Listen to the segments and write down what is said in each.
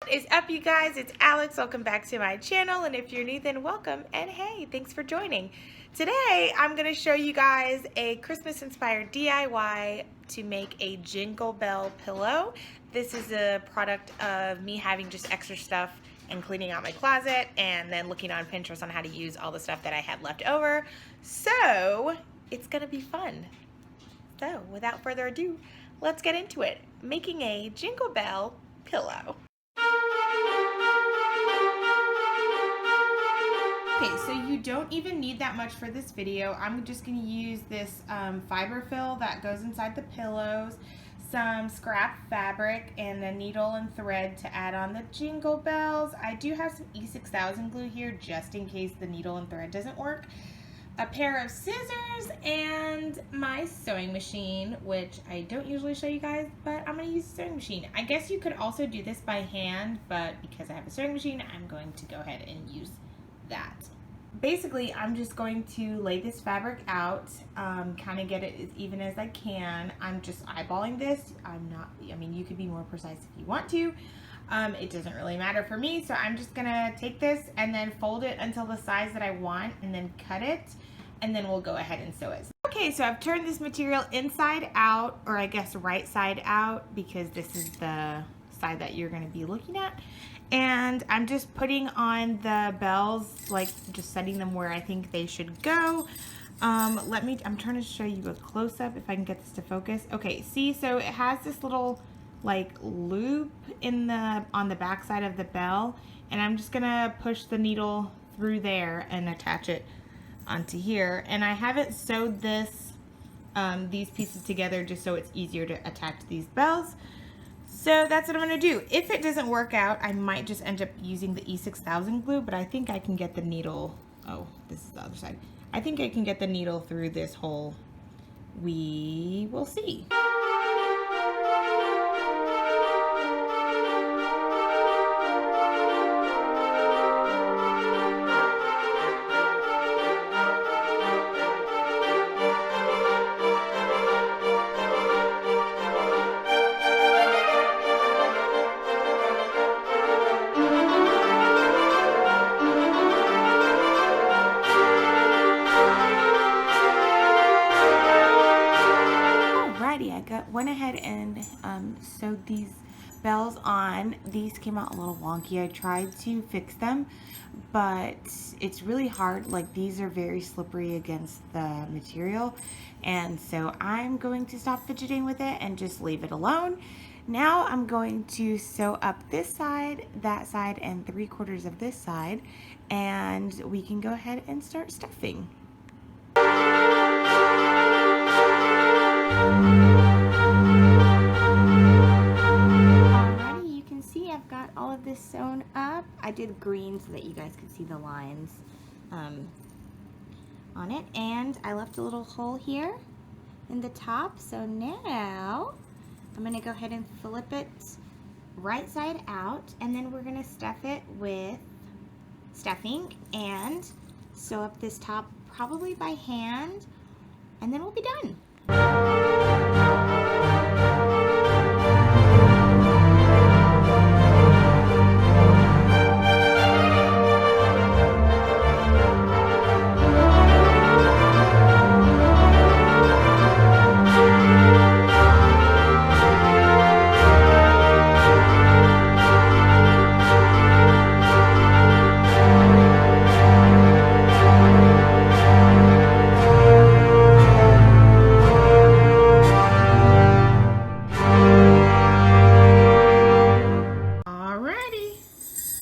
What is up, you guys? It's Alex. Welcome back to my channel, and if you're new, then welcome, and hey, thanks for joining. Today I'm going to show you guys a Christmas inspired DIY to make a Jingle Bell pillow. This is a product of me having just extra stuff and cleaning out my closet and then looking on Pinterest on how to use all the stuff that I had left over. So it's going to be fun. So without further ado, let's get into it. Making a Jingle Bell pillow. Okay, so you don't even need that much for this video. I'm just going to use this fiber fill that goes inside the pillows, some scrap fabric, and a needle and thread to add on the jingle bells. I do have some E6000 glue here just in case the needle and thread doesn't work. A pair of scissors and my sewing machine, which I don't usually show you guys, but I'm going to use a sewing machine. I guess you could also do this by hand, but because I have a sewing machine, I'm going to go ahead and use that. Basically, I'm just going to lay this fabric out, kind of get it as even as I can. I'm just eyeballing this. I mean, you could be more precise if you want to. It doesn't really matter for me, so I'm just gonna take this and then fold it until the size that I want and then cut it, and then we'll go ahead and sew it. Okay, so I've turned this material inside out, or I guess right side out, because this is the side that you're gonna be looking at. And I'm just putting on the bells, like just setting them where I think they should go. I'm trying to show you a close-up if I can get this to focus. Okay, see, so it has this little like loop on the back side of the bell, and I'm just gonna push the needle through there and attach it onto here. And I haven't sewed these pieces together just so it's easier to attach these bells. So that's what I'm gonna do. If it doesn't work out, I might just end up using the E6000 glue, but I think I can get the needle, oh, this is the other side. I think I can get the needle through this hole. We will see. I went ahead and sewed these bells on. These came out a little wonky. I tried to fix them, but it's really hard. Like, these are very slippery against the material, and so I'm going to stop fidgeting with it and just leave it alone. Now I'm going to sew up this side, that side, and 3/4 of this side, and we can go ahead and start stuffing. All of this sewn up. I did green so that you guys could see the lines on it, and I left a little hole here in the top. So now I'm going to go ahead and flip it right side out, and then we're going to stuff it with stuffing and sew up this top probably by hand, and then we'll be done.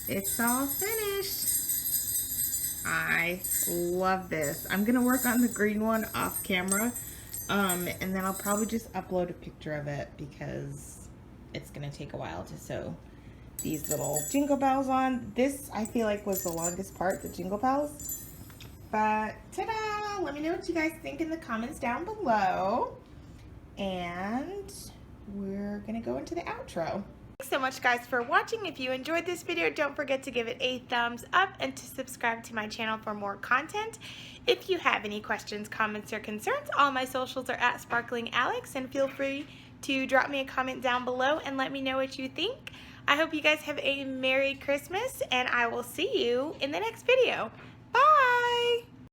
It's all finished. I love this. I'm gonna work on the green one off camera, and then I'll probably just upload a picture of it because it's gonna take a while to sew these little jingle bells on. This, I feel like, was the longest part, the jingle bells. But ta-da! Let me know what you guys think in the comments down below. And we're gonna go into the outro. Thanks so much, guys, for watching. If you enjoyed this video, don't forget to give it a thumbs up and to subscribe to my channel for more content. If you have any questions, comments, or concerns, all my socials are @SparklingAlex, and feel free to drop me a comment down below and let me know what you think. I hope you guys have a Merry Christmas, and I will see you in the next video.